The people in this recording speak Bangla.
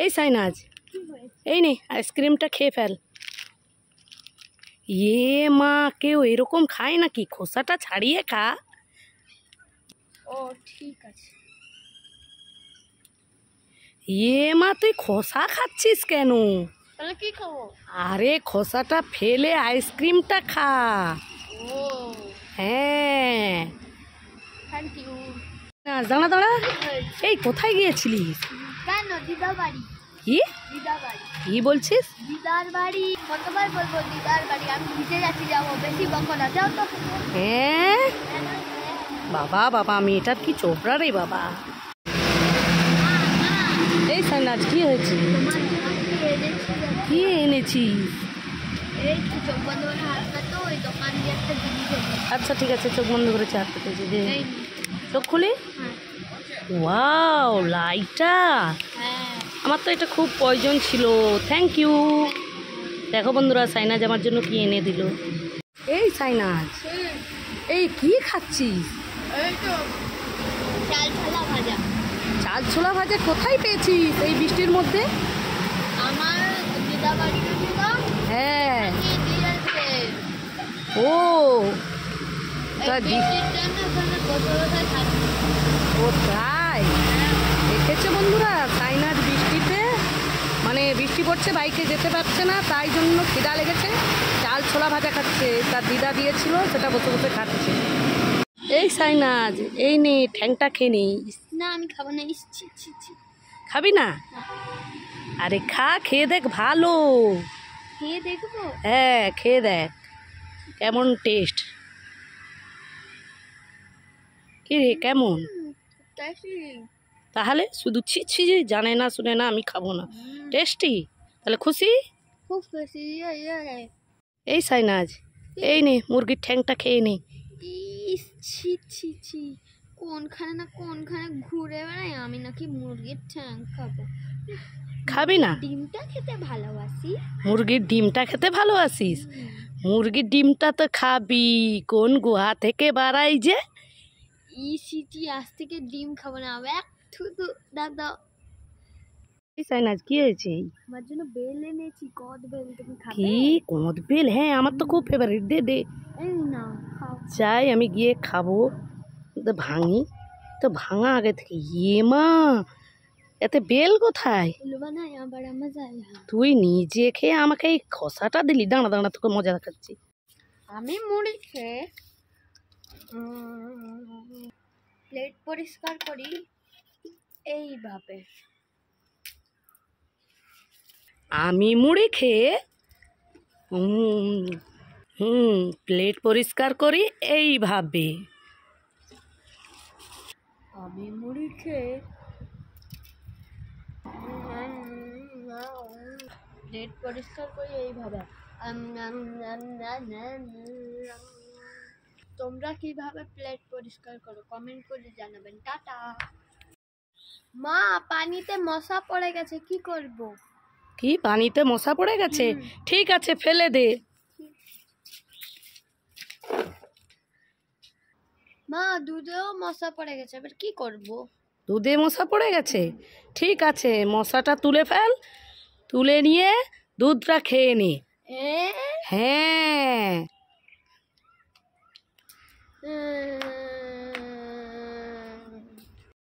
এই সাইনাজ, এই নে আইসক্রিমটা খেয়ে ফেল। মা, কেউ এরকম খায় নাকি? খোসাটা ছাড়িয়ে খা। ও ঠিক আছে। মা, তুই খোসা খাচ্ছিস কেন? তাহলে কি খাবো? আরে খোসাটা ফেলে আইসক্রিমটা খা। ও হ্যাঁ, থ্যাংক ইউ। দাঁড়া দাঁড়া, এই কোথায় গিয়েছিলিস? কেন? দিদার বাড়ি। কি দিদার বাড়ি। কি বলছিস? দিদার বাড়ি। কতবার বলবো দিদার বাড়ি? আমি ভিজে যাচ্ছি, যাবো। বেশি বকো না, যাও তো। হ্যাঁ বাবা বাবা, মেয়েটার কি চোপড়া রে বাবা। এই সাইনাজ, কি হয়েছে? কি এনেছিস? এই তো চোখ বন্ধ করে হাত কাটো, ওই দোকান দিয়ে একটা জিনিস এনেছি। আচ্ছা ঠিক আছে, চোখ বন্ধ করে হাত পেতেছি দে। এই চোখ খুলি। হ্যাঁ ওয়াও, লাইটটা। হ্যাঁ। আমার তো এটা খুব প্রয়োজন ছিল। Thank you. দেখো বন্ধুরা, সাইনাজ আমার জন্য কি এনে দিল। এই সাইনাজ, এই কি খাচ্ছিস? এই তো চাল ছোলা ভাজা। চাল ছোলা ভাজা কোথায় পেয়েছিস এই বৃষ্টির মধ্যে? আমার দিদা বাড়ি ছিল, হ্যাঁ। দিয়েছে। ও তা বৃষ্টির জন্য ওখানে বসে বসে খাচ্ছি। ও তাই? দেখেছো বন্ধুরা, সাইনাজ বৃষ্টিতে, মানে বৃষ্টি পড়ছে, বাইকে যেতে পারছে না, তাই জন্য খিদা লেগেছে, চাল ছোলা ভাজা খাচ্ছে। তার দিদা দিয়েছিল, সেটা বসে বসে খাচ্ছে। এই সাইনাজ, এই নে, ঠ্যাংটা খেয়ে নি। না আমি খাবো না। ইচ্ছি ছি ছি। খাবি না? আরে খা, খেয়ে দেখ, ভালো। খেয়ে দেখবো? হ্যাঁ, খেয়ে দেখ কেমন টেস্ট। কি রে, কেমন? তাহলে শুধু ছি ছি জানে না শুনে না, আমি খাবো না। টেস্টি, তাহলে খুশি? খুব খুশি। এই সাইনাজ, এই নে মুরগির ঠ্যাংটা খেয়ে নে। ইস ছি ছি ছি, কোনখানে না কোনখানে ঘুরে বেড়াই, আমি নাকি মুরগির ঠ্যাং খাবো। খাবি না? ডিমটা খেতে ভালোবাসি। মুরগির ডিমটা খেতে ভালোবাসিস? মুরগির ডিমটা তো খাবি, কোন গুহা থেকে বাড়াই যে। ইসিটি, আজ থেকে ডিম খাবো না। এক থুতু দাও দাও। এই সাইনাজ, কি হয়েছে? আমার জন্য বেল এনেছি, কদ বেল। তুমি খাবে? কি কদ বেল? হ্যাঁ, আমার তো খুব ফেভারিট, দে দে। এই না খাও। চাই, আমি গিয়ে খাবো। তো ভাঙি, তো ভাঙা আগে থেকে। মা, এতে বেল কোথায়? বানাই আবার মজা আয়। তুই নিজে খেয়ে আমাকে এই খসাটা দিলি। দাঁড়া দাঁড়া, তোকে মজা দেখাচ্ছি। আমি মুড়ি খেয়ে প্লেট পরিষ্কার করি এইভাবে। আমি মুড়ি খেয়ে প্লেট পরিষ্কার করি এইভাবে। আমি মুড়ি খেয়ে প্লেট পরিষ্কার করি এইভাবে। তোমরা কিভাবে প্লেট পরিষ্কার করো কমেন্ট করে জানাবেন। টাটা। মা, পানিতে মশা পড়ে গেছে, কি করব? কি, পানিতে মশা পড়ে গেছে? ঠিক আছে, ফেলে দে। মা, দুধেও মশা পড়ে গেছে, এবার কি করব? দুধে মশা পড়ে গেছে? ঠিক আছে, মশাটা তুলে ফেল, তুলে নিয়ে দুধটা খেয়ে নে। হ্যাঁ।